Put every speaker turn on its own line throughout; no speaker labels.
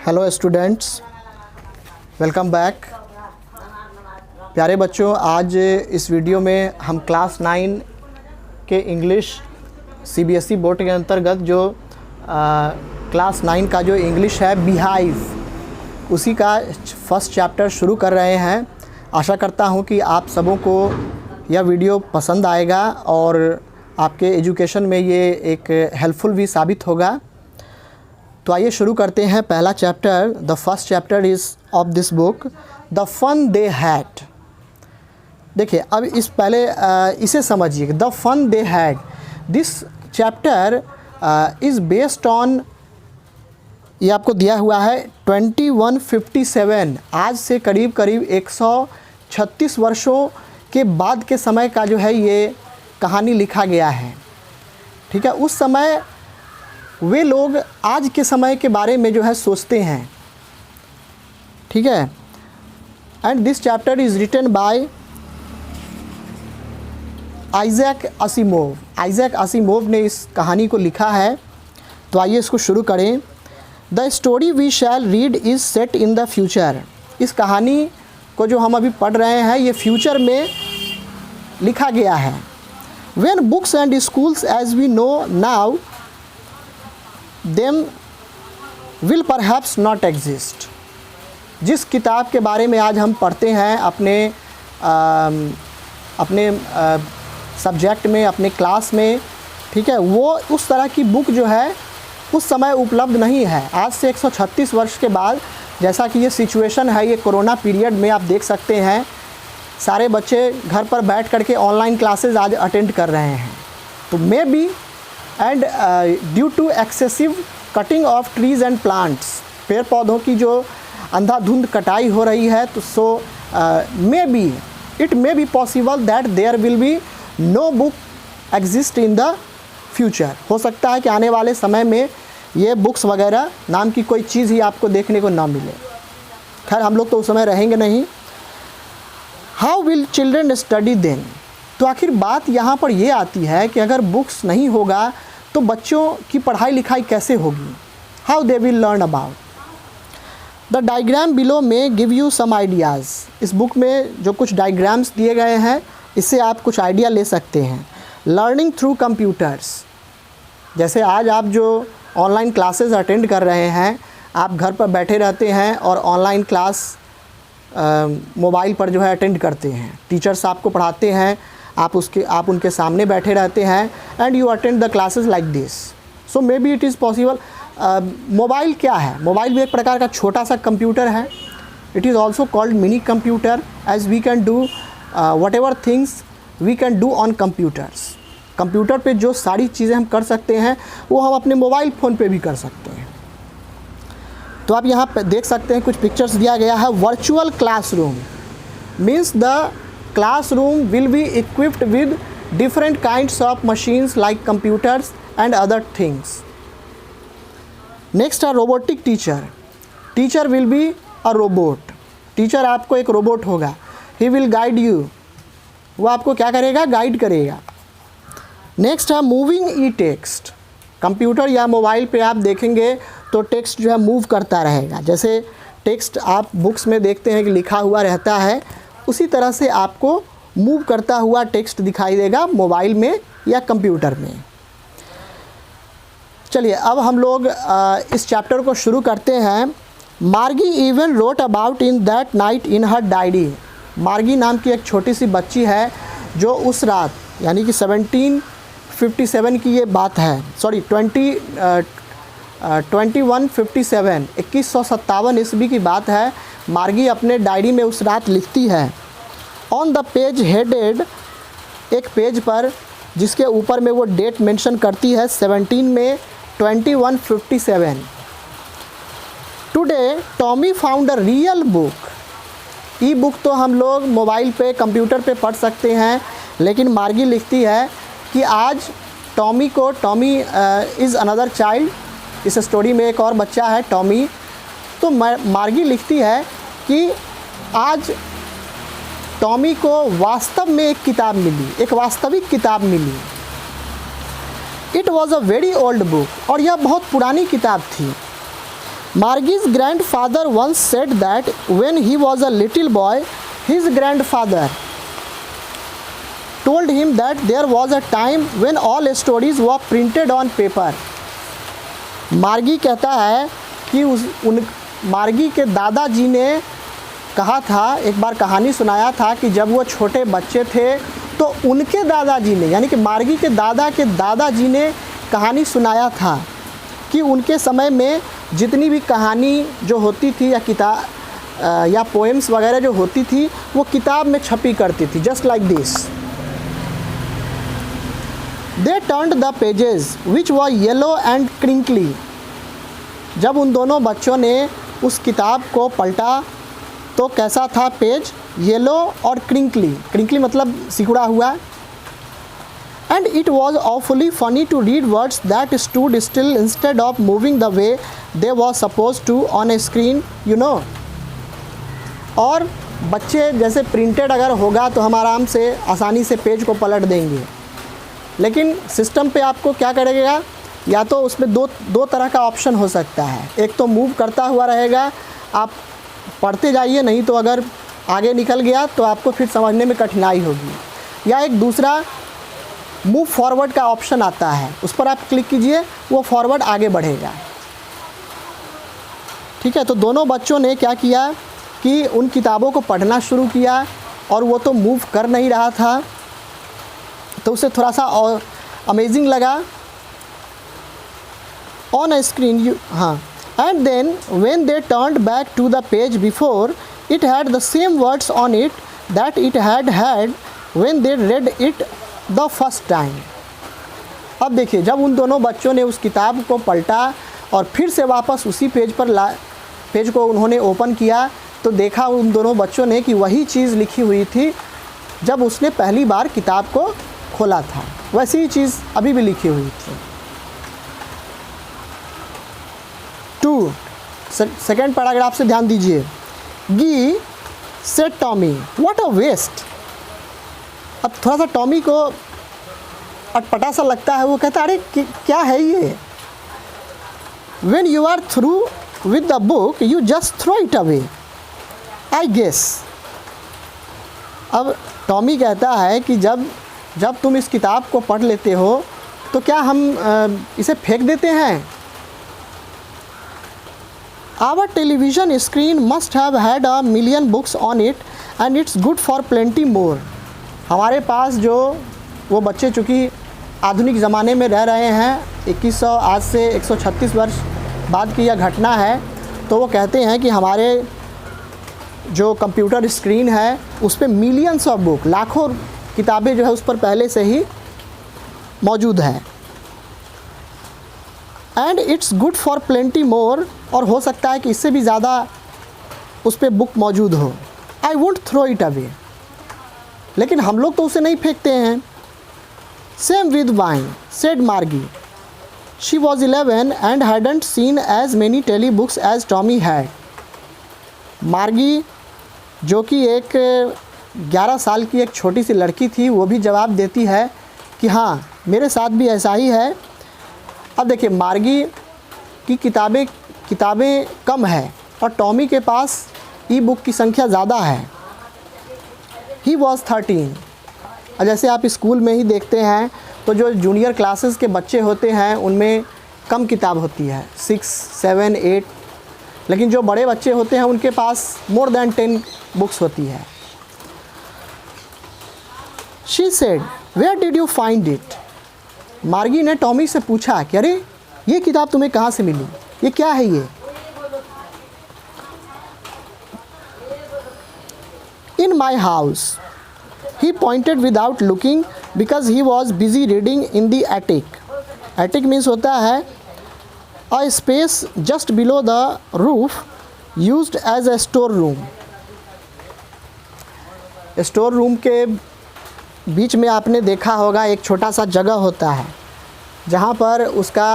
Hello students, welcome back. प्यारे बच्चों, आज इस वीडियो में हम क्लास 9 के इंग्लिश सीबीएसई बोर्ड के अंतर्गत जो क्लास 9 का जो इंग्लिश है बिहाइव, उसी का फर्स्ट चैप्टर शुरू कर रहे हैं। आशा करता हूं कि आप सबों को यह वीडियो पसंद आएगा और आपके एजुकेशन में ये एक हेल्पफुल भी साबित होगा। तो आइए शुरू करते हैं। पहला chapter, the first chapter is of this book, the fun they had. देखिए, अब इस पहले इसे समझिए, the fun they had. This chapter is based on, ये आपको दिया हुआ है 2157, आज से करीब 136 वर्षों के बाद के समय का जो है ये कहानी लिखा गया है। ठीक है, उस समय वे लोग आज के समय के बारे में जो है सोचते हैं। ठीक है, and this chapter is written by Isaac Asimov. Isaac Asimov ने इस कहानी को लिखा है। तो आइए इसको शुरू करें। The story we shall read is set in the future. इस कहानी को जो हम अभी पढ़ रहे हैं ये फ्यूचर में लिखा गया है। When books and schools as we know now them will perhaps not exist। जिस किताब के बारे में आज हम पढ़ते हैं अपने सब्जेक्ट में, अपने क्लास में, ठीक है, वो उस तरह की बुक जो है उस समय उपलब्ध नहीं है। आज से 136 वर्ष के बाद, जैसा कि ये सिचुएशन है, ये कोरोना पीरियड में आप देख सकते हैं सारे बच्चे घर पर बैठ करके ऑनलाइन क्लासेस आज अटेंड कर रहे हैं। तो maybe and due to excessive cutting of trees and plants, पेड़ पौधों की जो अंधाधुंध कटाई हो रही है, तो so may be it may be possible that there will be no book exist in the future. हो सकता है कि आने वाले समय में ये बुक्स वगैरह नाम की कोई चीज़ ही आपको देखने को ना मिले। खैर, हम लोग तो उस समय रहेंगे नहीं। How will children study then. तो आखिर बात यहाँ पर ये आती है कि अगर बुक्स नहीं होगा तो बच्चों की पढ़ाई लिखाई कैसे होगी। How they will learn about. The diagram below में गिव यू सम आइडियाज़। इस बुक में जो कुछ डायग्राम्स दिए गए हैं, इससे आप कुछ आइडिया ले सकते हैं। लर्निंग थ्रू कंप्यूटर्स, जैसे आज आप जो ऑनलाइन क्लासेस अटेंड कर रहे हैं, आप घर पर बैठे रहते हैं और ऑनलाइन क्लास मोबाइल पर जो है अटेंड करते हैं। टीचर्स आपको पढ़ाते हैं, आप उनके सामने बैठे रहते हैं and you attend the classes like this. So may be it is possible. Mobile क्या है? मोबाइल भी एक प्रकार का छोटा सा कंप्यूटर है। It is also called mini computer, as we can do whatever things we can do on computers. Computer पे जो सारी चीज़ें हम कर सकते हैं वो हम अपने मोबाइल फ़ोन पे भी कर सकते हैं। तो आप यहाँ पे देख सकते हैं कुछ पिक्चर्स दिया गया है। Virtual classroom means the classroom will be equipped with different kinds of machines like computers and other things. Next है robotic teacher. Teacher will be a robot. Teacher आपको एक रोबोट होगा। ही विल गाइड यू, वो आपको क्या करेगा? Guide करेगा। Next है मूविंग ई टेक्स्ट। कंप्यूटर या मोबाइल पे आप देखेंगे तो टेक्स्ट जो है मूव करता रहेगा। जैसे टेक्स्ट आप बुक्स में देखते हैं कि लिखा हुआ रहता है, उसी तरह से आपको मूव करता हुआ टेक्स्ट दिखाई देगा मोबाइल में या कंप्यूटर में। चलिए, अब हम लोग इस चैप्टर को शुरू करते हैं। मार्गी even wrote about in that night in her diary. मार्गी नाम की एक छोटी सी बच्ची है जो उस रात, यानी कि 1757 की ये बात है, सॉरी 2157 2157 ईस्वी की बात है। मार्गी अपने डायरी में उस रात लिखती है। ऑन द पेज हेडेड, एक पेज पर जिसके ऊपर में वो डेट मेंशन करती है 17 में 2157। Today Tommy found a real book. E book तो हम लोग मोबाइल पे, कंप्यूटर पे पढ़ सकते हैं, लेकिन मार्गी लिखती है कि आज टॉमी इज़ अनदर चाइल्ड। इस स्टोरी में एक और बच्चा है, टॉमी। तो मार्गी लिखती है कि आज टॉमी को वास्तव में एक किताब मिली, एक वास्तविक किताब मिली। It was a very old book, और यह बहुत पुरानी किताब थी। Margie's grandfather once said that when he was a little boy, his grandfather told him that there was a time when all stories were printed on paper. मार्गी कहता है कि मार्गी के दादाजी ने कहा था, एक बार कहानी सुनाया था कि जब वो छोटे बच्चे थे तो उनके दादाजी ने, यानी कि मार्गी के दादाजी ने कहानी सुनाया था कि उनके समय में जितनी भी कहानी जो होती थी या किताब या पोएम्स वगैरह जो होती थी वो किताब में छपी करती थी, just like this. They turned the pages which were yellow and crinkly. जब उन दोनों बच्चों ने उस किताब को पलटा तो कैसा था पेज? येलो और क्रिंकली मतलब सिकुड़ा हुआ. And it was awfully funny to read words that stood still instead of moving the way they were supposed to on a screen, you know. और बच्चे जैसे प्रिंटेड अगर होगा तो हम आराम से आसानी से पेज को पलट देंगे, लेकिन सिस्टम पे आपको क्या करेगा, या तो उसमें दो तरह का ऑप्शन हो सकता है. एक तो मूव करता हुआ रहेगा, आप पढ़ते जाइए, नहीं तो अगर आगे निकल गया तो आपको फिर समझने में कठिनाई होगी. या एक दूसरा मूव फॉरवर्ड का ऑप्शन आता है, उस पर आप क्लिक कीजिए, वो फॉरवर्ड आगे बढ़ेगा. ठीक है, तो दोनों बच्चों ने क्या किया कि उन किताबों को पढ़ना शुरू किया और वो तो मूव कर नहीं रहा था, तो उसे थोड़ा सा अमेजिंग लगा. ऑन अ स्क्रीन हाँ. And then when they turned back to the page before it had the same words on it that it had when they read it the first time. अब देखिए, जब उन दोनों बच्चों ने उस किताब को पलटा और फिर से वापस उसी पेज को उन्होंने ओपन किया तो देखा उन दोनों बच्चों ने कि वही चीज़ लिखी हुई थी जब उसने पहली बार किताब को खोला था, वैसी ही चीज़ अभी भी लिखी हुई थी. 2 सेकेंड पैराग्राफ से ध्यान दीजिए. Gee said Tommy what a waste. अब थोड़ा सा टॉमी को अटपटा सा लगता है, वो कहता है अरे क्या है ये. When you are through with the book you just throw it away I guess. अब टॉमी कहता है कि जब तुम इस किताब को पढ़ लेते हो तो क्या हम इसे फेंक देते हैं. Our television screen must have had a million books on it and it's good for plenty more. हमारे पास जो वो बच्चे चूँकि आधुनिक ज़माने में रह रहे हैं, 2100 आज से 136 वर्ष बाद की यह घटना है, तो वो कहते हैं कि हमारे जो कंप्यूटर स्क्रीन है उस पर मिलियंस ऑफ बुक, लाखों किताबें जो है उस पर पहले से ही मौजूद हैं. And it's good for plenty more, और हो सकता है कि इससे भी ज़्यादा उस पर बुक मौजूद हो. I won't throw it away. लेकिन हम लोग तो उसे नहीं फेंकते हैं. Same with mine said Margie. She was 11 and hadn't seen as many telebooks as Tommy had. Margie जो कि एक 11 साल की एक छोटी सी लड़की थी, वो भी जवाब देती है कि हाँ मेरे साथ भी ऐसा ही है. अब देखिए, मार्गी की किताबें कम है और टॉमी के पास ई बुक की संख्या ज़्यादा है. He was 13. और जैसे आप स्कूल में ही देखते हैं तो जो जूनियर क्लासेस के बच्चे होते हैं उनमें कम किताब होती है, 6, 7, 8, लेकिन जो बड़े बच्चे होते हैं उनके पास मोर देन 10 बुक्स होती है. She said where did you find it. Margie ने टॉमी से पूछा कि अरे ये किताब तुम्हें कहाँ से मिली, ये क्या है ये. In my house. He pointed without looking because he was busy reading in the attic. Attic means होता है a space just below the roof used as a store room. Store room के बीच में आपने देखा होगा एक छोटा सा जगह होता है जहाँ पर उसका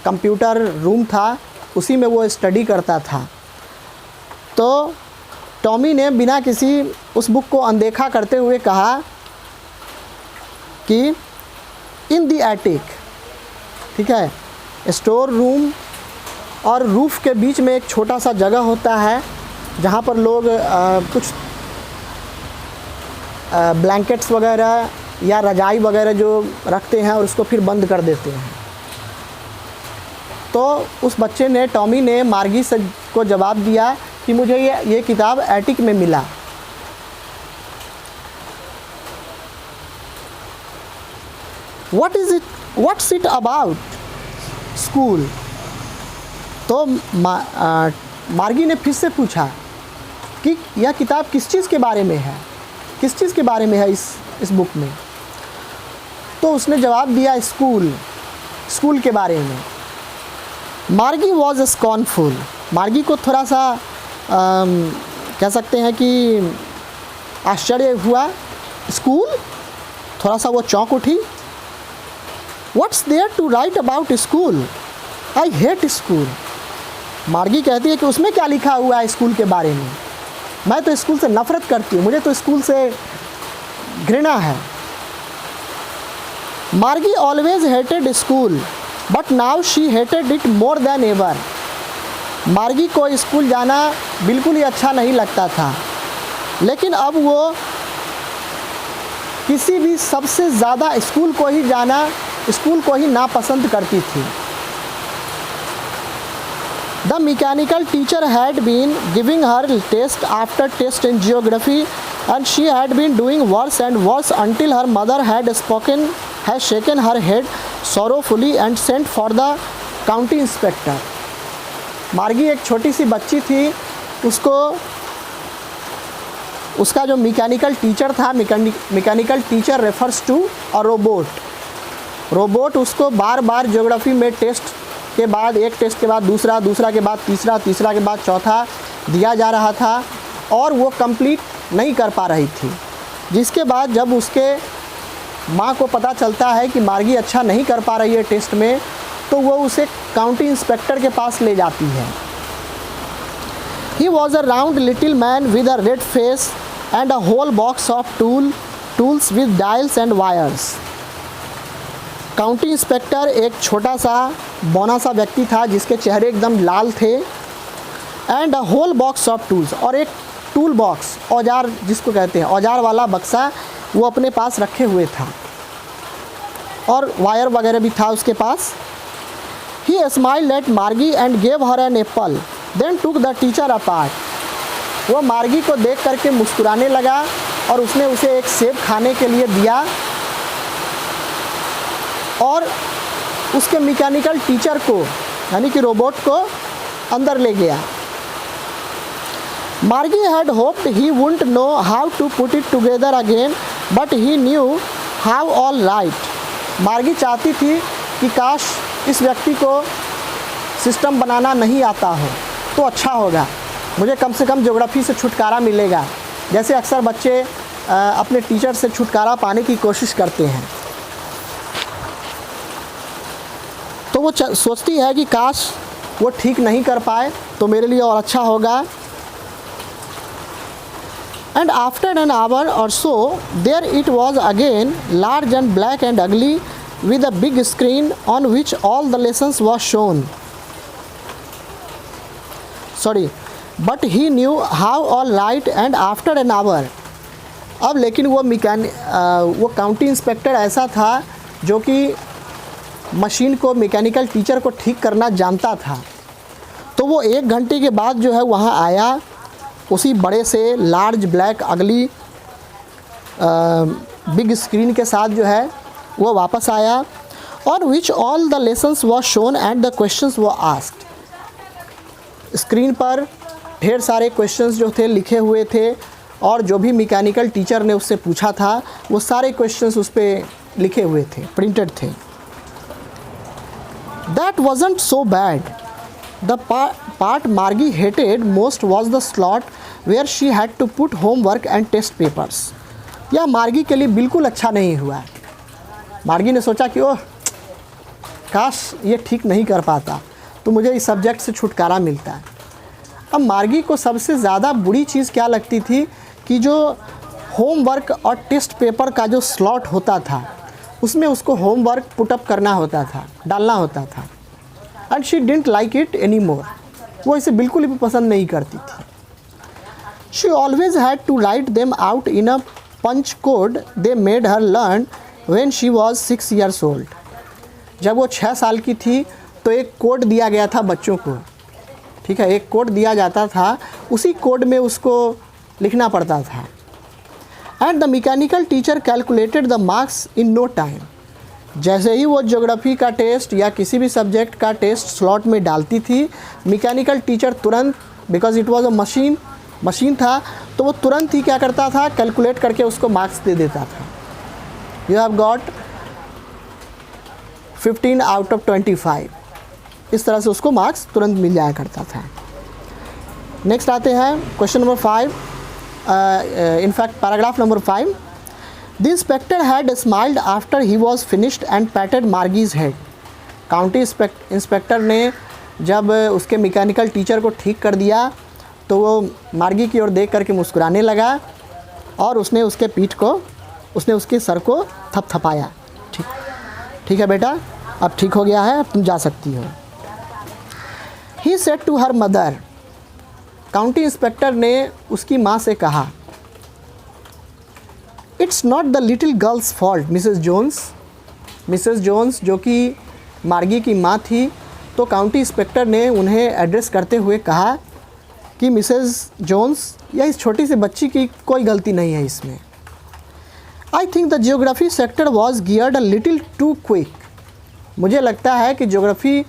कंप्यूटर रूम था, उसी में वो स्टडी करता था. तो टॉमी ने बिना किसी उस बुक को अनदेखा करते हुए कहा कि इन द एटिक. ठीक है, स्टोर रूम और रूफ़ के बीच में एक छोटा सा जगह होता है जहाँ पर लोग कुछ ब्लैंकेट्स वगैरह या रजाई वगैरह जो रखते हैं और उसको फिर बंद कर देते हैं। तो उस बच्चे ने, टॉमी ने मार्गी से को जवाब दिया कि मुझे ये किताब एटिक में मिला। What's it about? स्कूल। तो मार्गी ने फिर से पूछा कि यह किताब किस चीज़ के बारे में है, किस चीज़ के बारे में है इस बुक में। तो उसने जवाब दिया स्कूल के बारे में। मार्गी वॉज स्कॉर्नफुल। मार्गी को थोड़ा सा कह सकते हैं कि आश्चर्य हुआ। स्कूल, थोड़ा सा वो चौंक उठी। What's there to write about school? I hate school. मार्गी कहती है कि उसमें क्या लिखा हुआ है स्कूल के बारे में। मैं तो स्कूल से नफ़रत करती हूँ, मुझे तो स्कूल से घृणा है। मार्गी always hated school but now she hated it more than ever. मार्गी को स्कूल जाना बिल्कुल ही अच्छा नहीं लगता था, लेकिन अब वो किसी भी सबसे ज़्यादा स्कूल को ही नापसंद करती थी। The mechanical teacher had been giving her test after test in geography, and she had been doing worse and worse until her mother had shaken her head sorrowfully and sent for the county inspector. मार्गी एक छोटी सी बच्ची थी, उसका जो mechanical teacher था, mechanical teacher refers to a robot उसको बार बार ज्योग्राफी में टेस्ट के बाद, एक टेस्ट के बाद दूसरा, दूसरा के बाद तीसरा, तीसरा के बाद चौथा दिया जा रहा था और वो कंप्लीट नहीं कर पा रही थी। जिसके बाद जब उसके माँ को पता चलता है कि मार्गी अच्छा नहीं कर पा रही है टेस्ट में, तो वो उसे काउंटी इंस्पेक्टर के पास ले जाती है। He was a round little man with a red face and a whole box of tools with dials and wires. County inspector एक छोटा सा बौना सा व्यक्ति था जिसके चेहरे एकदम लाल थे। And a whole box of tools, और एक टूल बॉक्स, औजार जिसको कहते हैं, औजार वाला बक्सा वो अपने पास रखे हुए था और वायर वगैरह भी था उसके पास। He smiled at Margie and gave her an apple then took the teacher apart. वो मार्गी को देख करके मुस्कुराने लगा और उसने उसे एक सेब खाने के लिए दिया और उसके मैकेनिकल टीचर को, यानी कि रोबोट को, अंदर ले गया। Margie had hoped he wouldn't know how to put it together again but he knew how all right. Margie चाहती थी कि काश इस व्यक्ति को सिस्टम बनाना नहीं आता हो तो अच्छा होगा, मुझे कम से कम ज्योग्राफी से छुटकारा मिलेगा, जैसे अक्सर बच्चे अपने टीचर से छुटकारा पाने की कोशिश करते हैं। तो वो सोचती है कि काश वो ठीक नहीं कर पाए तो मेरे लिए और अच्छा होगा। एंड आफ्टर एन आवर और so there it was again, large and black and ugly with a big screen on which all the lessons was shown. But he knew how all right and after an hour. अब लेकिन वो county inspector ऐसा था जो कि machine को, mechanical teacher को ठीक करना जानता था। तो वो 1 घंटे के बाद जो है वहाँ आया, उसी बड़े से लार्ज ब्लैक अगली बिग स्क्रीन के साथ जो है वो वापस आया। और which all the lessons was shown and the questions वो आस्क्ड। स्क्रीन पर ढेर सारे क्वेश्चंस जो थे लिखे हुए थे और जो भी मैकेनिकल टीचर ने उससे पूछा था वो सारे क्वेश्चंस उस पर लिखे हुए थे, प्रिंटेड थे। That wasn't so bad. The part Margie hated most was the slot where she had to put homework and test papers. यह मार्गी के लिए बिल्कुल अच्छा नहीं हुआ। मार्गी ने सोचा कि ओह काश ये ठीक नहीं कर पाता तो मुझे इस सब्जेक्ट से छुटकारा मिलता है। अब मार्गी को सबसे ज़्यादा बुरी चीज़ क्या लगती थी कि जो होमवर्क और टेस्ट पेपर का जो स्लॉट होता था उसमें उसको होमवर्क पुटअप करना होता था, डालना होता था। And she didn't like it any more, वो इसे बिल्कुल भी पसंद नहीं करती थी। She always had to write them out in a punch code they made her learn when she was 6 years old। जब वो 6 साल की थी तो एक कोड दिया गया था बच्चों को, ठीक है, एक कोड दिया जाता था, उसी कोड में उसको लिखना पड़ता था। And the mechanical teacher calculated the marks in no time. जैसे ही वो ज्योग्राफी का टेस्ट या किसी भी सब्जेक्ट का टेस्ट स्लॉट में डालती थी, मैकेनिकल टीचर तुरंत, because it was a machine था, तो वो तुरंत ही क्या करता था, कैलकुलेट करके उसको मार्क्स दे देता था। You have got 15 out of 25, इस तरह से उसको मार्क्स तुरंत मिल जाया करता था। नेक्स्ट आते हैं question number 5, in fact paragraph number 5। The inspector had smiled after he was finished and patted Margie's head. County inspector ने जब उसके मैकेनिकल टीचर को ठीक कर दिया तो वो मार्गी की ओर देख करके मुस्कुराने लगा और उसने उसके सर को थपथपाया। ठीक है बेटा, अब ठीक हो गया है, अब तुम जा सकती हो। He said to her mother, county inspector ने उसकी माँ से कहा, it's not the little girl's fault Mrs Jones जो कि मार्गी की माँ थी, तो काउंटी इंस्पेक्टर ने उन्हें एड्रेस करते हुए कहा कि मिसेस जोन्स, या इस छोटी सी बच्ची की कोई गलती नहीं है इसमें। I think the geography sector was geared a little too quick. मुझे लगता है कि ज्योग्राफी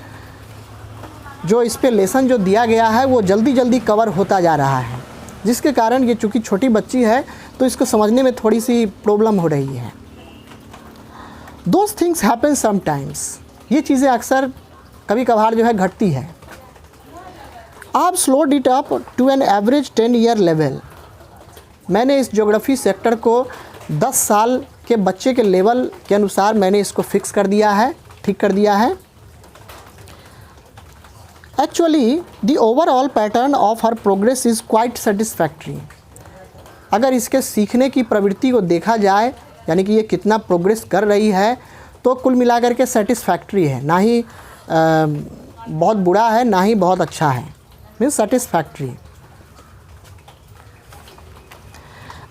जो इस पे लेसन जो दिया गया है वो जल्दी जल्दी कवर होता जा रहा है, जिसके कारण ये चूँकि छोटी बच्ची है तो इसको समझने में थोड़ी सी प्रॉब्लम हो रही है। दोज थिंग्स हैपन समटाइम्स, ये चीज़ें अक्सर कभी कभार जो है घटती है। आप slowed it up to an average 10 year लेवल। मैंने इस ज्योग्राफी सेक्टर को 10 साल के बच्चे के लेवल के अनुसार मैंने इसको फिक्स कर दिया है, ठीक कर दिया है। Actually the overall pattern of her progress is quite satisfactory. अगर इसके सीखने की प्रवृत्ति को देखा जाए, यानी कि ये कितना प्रोग्रेस कर रही है, तो कुल मिलाकर के सेटिस्फैक्ट्री है, ना ही बहुत बुरा है ना ही बहुत अच्छा है, means satisfactory.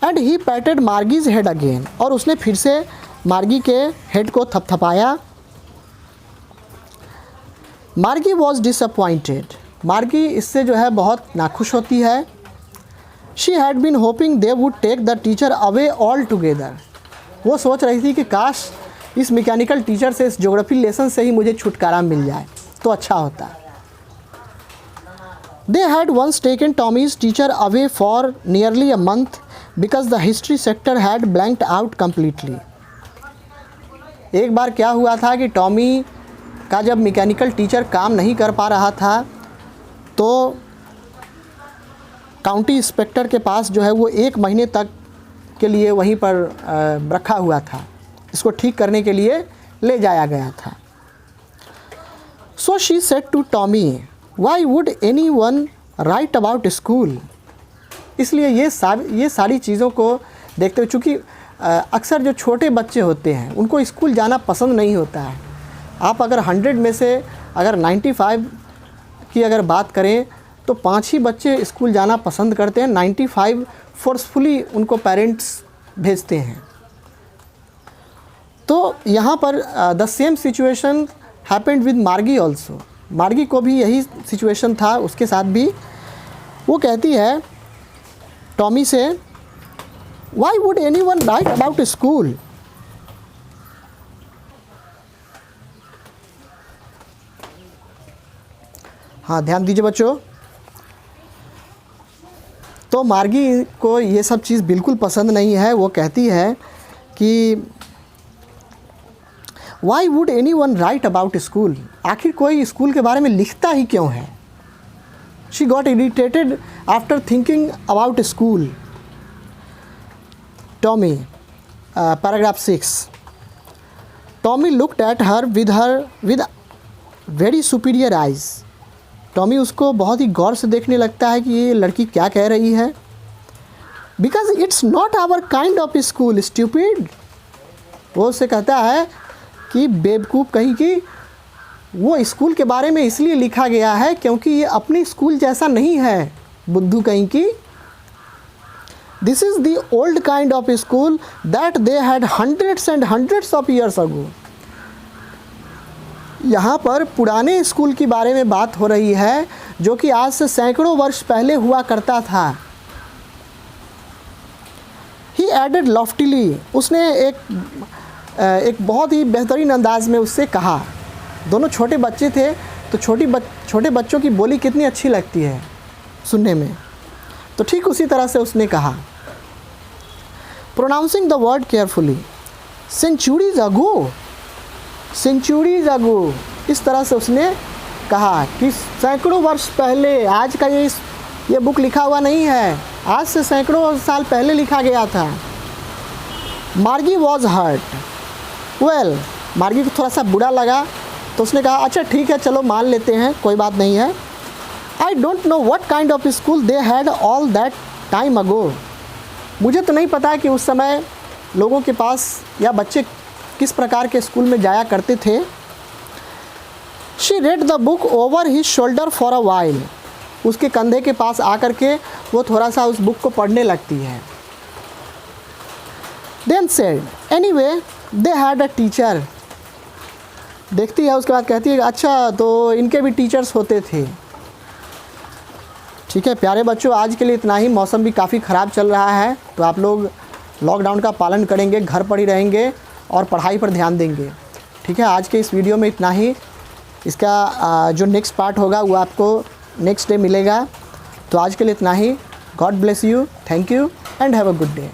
And he patted Margie's head again, और उसने फिर से मार्गी के हेड को थपथपाया। मार्गी वॉज डिसअपॉइंटेड, मार्गी इससे जो है बहुत नाखुश होती है। She had been hoping they would take the teacher away altogether. वो सोच रही थी कि काश इस मैकेनिकल टीचर से, इस ज्योग्राफी लेसन से ही मुझे छुटकारा मिल जाए तो अच्छा होता। They had once taken Tommy's teacher away for nearly a month because the history sector had blanked out completely. एक बार क्या हुआ था कि टॉमी का जब मैकेनिकल टीचर काम नहीं कर पा रहा था तो काउंटी इंस्पेक्टर के पास जो है वो 1 महीने तक के लिए वहीं पर रखा हुआ था, इसको ठीक करने के लिए ले जाया गया था। So she said to Tommy, why would anyone write about school. इसलिए ये सारी चीज़ों को देखते हुए, चूँकि अक्सर जो छोटे बच्चे होते हैं उनको स्कूल जाना पसंद नहीं होता है। आप अगर 100 में से अगर 95 की अगर बात करें तो 5 ही बच्चे स्कूल जाना पसंद करते हैं, 95 फोर्सफुली उनको पेरेंट्स भेजते हैं। तो यहाँ पर the same situation happened with मार्गी ऑल्सो। मार्गी को भी यही सिचुएशन था, उसके साथ भी। वो कहती है टॉमी से, Y would anyone write about school. हाँ, ध्यान दीजिए बच्चों। तो मार्गी को ये सब चीज़ बिल्कुल पसंद नहीं है। वो कहती है कि Y would anyone write about school, आखिर कोई स्कूल के बारे में लिखता ही क्यों है। She got irritated after thinking about school. Tommy, paragraph 6। Tommy looked at her with very superior eyes. Tommy उसको बहुत ही गौर से देखने लगता है कि ये लड़की क्या कह रही है। Because it's not our kind of school stupid. वो उससे कहता है कि बेवकूफ़ कहीं की, वो स्कूल के बारे में इसलिए लिखा गया है क्योंकि ये अपनी स्कूल जैसा नहीं है, बुद्धू कहीं की। This is the old kind of school that they had hundreds and hundreds of years ago. यहाँ पर पुराने स्कूल के बारे में बात हो रही है जो कि आज से सैकड़ों वर्ष पहले हुआ करता था। ही एडेड लॉफ्टिली, उसने एक बहुत ही बेहतरीन अंदाज में उससे कहा। दोनों छोटे बच्चे थे तो छोटे बच्चों की बोली कितनी अच्छी लगती है सुनने में, तो ठीक उसी तरह से उसने कहा। Pronouncing the word carefully, centuries ago, centuries ago, इस तरह से उसने कहा कि सैकड़ों वर्ष पहले, आज का ये बुक लिखा हुआ नहीं है, आज से सैकड़ों साल पहले लिखा गया था। मार्गी वॉज हर्ट। वेल, मार्गी को थोड़ा सा बुरा लगा तो उसने कहा अच्छा ठीक है, चलो मान लेते हैं, कोई बात नहीं है। I don't know what kind of school they had all that time ago. मुझे तो नहीं पता कि उस समय लोगों के पास या बच्चे किस प्रकार के स्कूल में जाया करते थे। She read the book over his shoulder for a while. उसके कंधे के पास आकर के वो थोड़ा सा उस बुक को पढ़ने लगती है। Then said anyway they had a teacher. देखती है, उसके बाद कहती है अच्छा तो इनके भी टीचर्स होते थे। ठीक है प्यारे बच्चों, आज के लिए इतना ही। मौसम भी काफ़ी ख़राब चल रहा है तो आप लोग लॉकडाउन का पालन करेंगे, घर पर ही रहेंगे और पढ़ाई पर ध्यान देंगे। ठीक है, आज के इस वीडियो में इतना ही। इसका जो नेक्स्ट पार्ट होगा वो आपको नेक्स्ट डे मिलेगा। तो आज के लिए इतना ही। God bless you, thank you and have a good day.